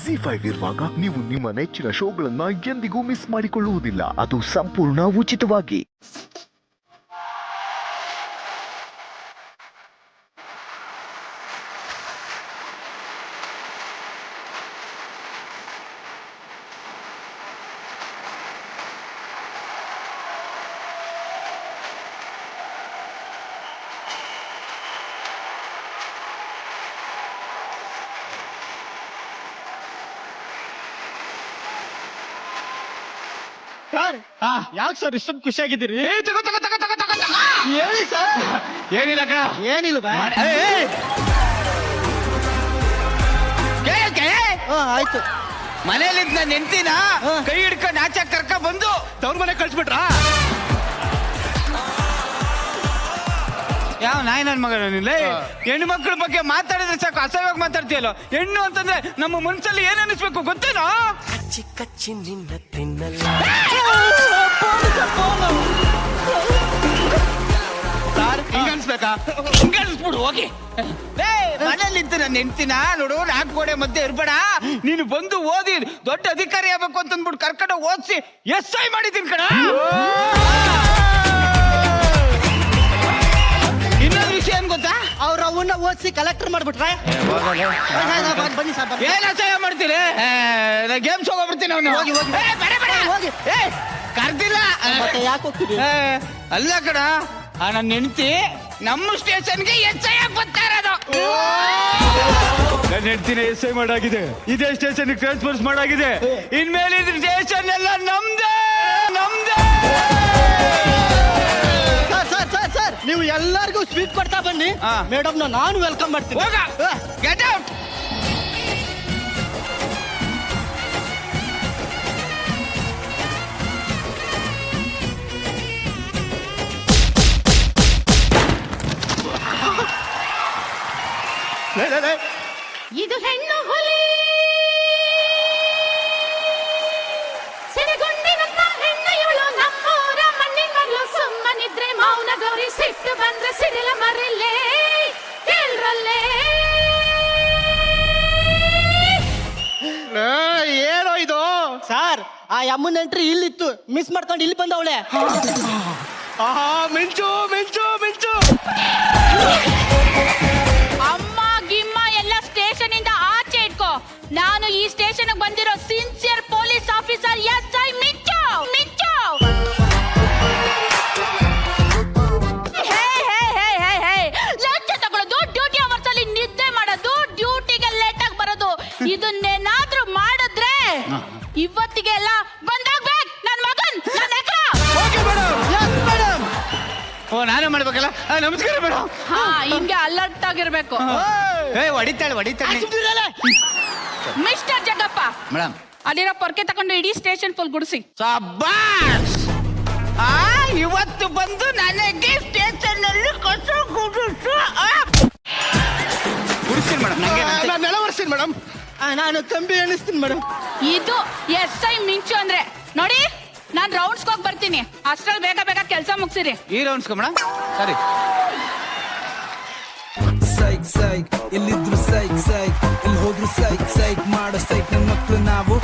ZEE5 ಇರುವಾಗ ನೀವು ನಿಮ್ಮ ನೆಚ್ಚಿನ ಶೋಗಳನ್ನ ಎಂದಿಗೂ ಮಿಸ್ ಮಾಡಿಕೊಳ್ಳುವುದಿಲ್ಲ. ಅದು ಸಂಪೂರ್ಣ ಉಚಿತವಾಗಿ. ಸರ್ ಯಾಕೆ ಸರ್ ಇಷ್ಟೊಂದು ಖುಷಿಯಾಗಿದ್ದೀರಿ? ಹೇಳಿ ಸರ್. ಏನಿಲ್ಲ ಏನಿಲ್ಲ ಆಯ್ತು. ಮನೇಲಿದ್ ನನ್ನ ಹೆಂಡತಿನ ಕೈ ಹಿಡ್ಕೊಂಡು ಆಚೆ ಕರ್ಕ ಬಂದು ತವ್ರ ಮನೆ ಕಳ್ಸ್ಬಿಟ್ರಾ? ಯಾವ ನಾಯಿ ನನ್ ಮಗನಿಲ್ಲ. ಹೆಣ್ಣು ಮಕ್ಕಳ ಬಗ್ಗೆ ಮಾತಾಡಿದ್ರೆ ಸಾಕು ಅಸಹ್ಯವಾಗಿ ಮಾತಾಡ್ತೀಯಲ್ಲ. ಹೆಣ್ಣು ಅಂತಂದ್ರೆ ನಮ್ಮ ಮನ್ಸಲ್ಲಿ ಏನ್ ಅನಿಸ್ಬೇಕು ಗೊತ್ತೇನೋ? ಕಚ್ಚಿ ಕಚ್ಚಿ ನಿನ್ನ ತಿನ್ನಲ್ಲ. ಹಿಂಗ ಅನ್ಸ್ಬೇಕಾ? ಹಿಂಗ ಅನ್ಸ್ಬಿಡು ಹೋಗಿ. ಮನೇಲಿದ್ದು ನನ್ನ ಹೆಂಡ್ತಿನ ನೋಡು, 4 ಗೋಡೆ ಮಧ್ಯೆ ಇರ್ಬೇಡ. ನೀನು ಬಂದು ಓದಿ ದೊಡ್ಡ ಅಧಿಕಾರಿ ಆಗ್ಬೇಕು ಅಂತಂದ್ಬಿಟ್ಟು ಕರ್ಕೊಂಡು ಓದಿಸಿ SI ಮಾಡಿದ್ದೀನಿ ಕಣ. ಇನ್ನೊಂದು ವಿಷಯ ಏನ್ ಗೊತ್ತಾ? ಅವ್ರ ಅವನ್ನ ಓದಿಸಿ ಕಲೆಕ್ಟರ್ ಮಾಡ್ಬಿಟ್ರೆ ಬನ್ನಿ ಸರ್. ಏನ್ ಅಸಹ್ಯ ಮಾಡ್ತೀರಿ? ಗೇಮ್ಸ್ ಹೋಗ್ಬಿಡ್ತೀನಿ ಅವನು. ಹೋಗಿ, ಹೋಗಿ. ಹೋಗಿ. ಕರ್ದಿಲ್ಲ ಮತ್ತೆ ಯಾಕೆ ಹೋಗ್ತೀರಿ? ಅಲ್ಲ ಕಣ, ನನ್ನ ಹೆಂಡತಿ ನಮ್ಮ ಸ್ಟೇಷನ್ಗೆ SI ಆಗಿ ಬರ್ತಾ ಇರೋದು. ನನ್ನ ಹೆಂಡ್ತಿನ SI ಮಾಡಾಗಿದೆ, ಇದೇ ಸ್ಟೇಷನ್ ಟ್ರಾನ್ಸ್ಫರ್ಸ್ ಮಾಡಾಗಿದೆ. ಇನ್ಮೇಲೆ ಇದ್ರ ಸ್ಟೇಷನ್ ಎಲ್ಲ ನಮ್ದೇ ನಮ್ದೇ. ಸರ್ ನೀವು ಎಲ್ಲರಿಗೂ ಸ್ವೀಟ್ ಕೊಡ್ತಾ ಬನ್ನಿ. ಮೇಡಮ್ ನಾನು ವೆಲ್ಕಮ್ ಮಾಡ್ತೀನಿ. ಹೋಗ, ಗೆಟ್ ಔಟ್. ಇದು ಹೆಣ್ಣು ಹುಲಿ ಸಿರಿಗುಂಡಿನಂತ ಹೆಣ್ಣು ಇವಳು, ನಮ್ಮೂರ ಮಣ್ಣಿನ ಮಗಳು. ಸುಮ್ಮನಿದ್ರೆ ಮೌನ ಗೌರಿ, ಸಿಟ್ಟು ಬಂದ್ರೆ ಸಿಡಿಲ ಮರಿಲ್ಲೇ ಕೇಳ್ರಲ್ಲೇ. ಏನೋ ಇದು? ಸರ್ ಆ ಅಮ್ಮನ ಎಂಟ್ರಿ ಇಲ್ಲಿತ್ತು, ಮಿಸ್ ಮಾಡ್ಕೊಂಡು ಇಲ್ಲಿ ಬಂದವಳೆ. ಮಿಂಚು ಮಿಂಚು ಮಿಂಚು. ಅಮ್ಮ ಗಿಮ್ಮ ಎಲ್ಲ ಸ್ಟೇಷನ್ ಇಂದ ಆಚೆ ಇಟ್ಕೋ. ನಾನು ಈ ಸ್ಟೇಷನ್ ಬಂದಿರೋ ಸಿನ್ಸಿಯರ್ ಪೊಲೀಸ್ ಆಫೀಸರ್ SI ಮಿಂಚು ಮಿಂಚು. ಲಂಚ ತಗೊಳ್ಳೋದು, ಡ್ಯೂಟಿ ಅವರ್ಸ್ ಅಲ್ಲಿ ನಿದ್ದೆ ಮಾಡೋದು, ಡ್ಯೂಟಿಗೆ ಲೇಟ್ ಆಗಿ ಬರೋದು, ಇದನ್ನೇನಾದ್ರೂ ಮಾಡಿದ್ರೆ ಇವತ್ತಿಗೆ ಎಲ್ಲ ಬಂದಾಗ್ಬೇಕು ನನ್ ಮಗನ್ ನನ್ನ ಹೆಗ್ಲ. ಓ, ನಾನೇ ಮಾಡ್ಬೇಕಲ್ಲ. ನಮಸ್ಕಾರ ಮೇಡಮ್. ಹಾ, ಹಿಂಗೆ ಅಲರ್ಟ್ ಆಗಿರ್ಬೇಕು. ಹೊಡಿತಾಳೆ. ಮಿಸ್ಟರ್ ಜಗ್ಗಪ್ಪ ಮೇಡಮ್, ಅಲ್ಲಿರೋ ಪೊರ್ಕೆ ತಗೊಂಡು ಇಡೀ ಸ್ಟೇಷನ್ ಫುಲ್ ಗುಡಿಸಿ. ಸಬ್ಬಾಸ್. ಇವತ್ತು ಬಂದು ನನಗೆ ಸ್ಟೇಷನ್ ಅಲ್ಲಿ ಕಸ ಗುಡಿಸ್ತೀನಿ ಮೇಡಮ್. ನಂಗೆ ನಾನು ನೆಲ ಒರೆಸ್ತೀನಿ ಮೇಡಮ್. ನಾನು ಕಂಬಿ ಎಣಿಸ್ತೀನಿ ಮೇಡಮ್. ಇದು SI ಮಿಂಚು ಅಂದ್ರೆ. ನೋಡಿ, ನಾನ್ ರೌಂಡ್ಸ್ ಹೋಗಿ ಬರ್ತೀನಿ, ಅಷ್ಟ್ರಲ್ಲಿ ಬೇಗ ಬೇಗ ಕೆಲಸ ಮುಗಿಸಿರಿ. ಈ ರೌಂಡ್ಸ್ ಮೇಡಮ್. ಸರಿ. ಸೈಕ್ ಸೈಕ್ ಎಲ್ಲಿದ್ರು ಸೈಕ್ ಸೈಕ್, ಎಲ್ಲಿ ಹೋದ್ರು ಸೈಕ್ ಸೈಕ್ ಮಾಡೋ ಸೈಕ್ ನನ್ನ ಮಕ್ಳು ನಾವು.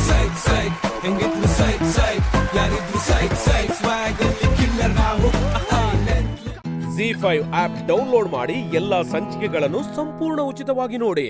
ಸೈಕ್ ಸೈಕ್ ಹೆಂಗಿದ್ರು ಸೈಕ್ ಸೈಕ್, ಯಾರಿದ್ರು ಸೈಕ್ ಸೈಕ್, ಸ್ವಾಗ್ ಅಲ್ಲಿ ಕಿಲ್ಲರ್ ನಾವು. ZEE5 ಆಪ್ ಡೌನ್ಲೋಡ್ ಮಾಡಿ ಎಲ್ಲಾ ಸಂಚಿಕೆಗಳನ್ನು ಸಂಪೂರ್ಣ ಉಚಿತವಾಗಿ ನೋಡಿ.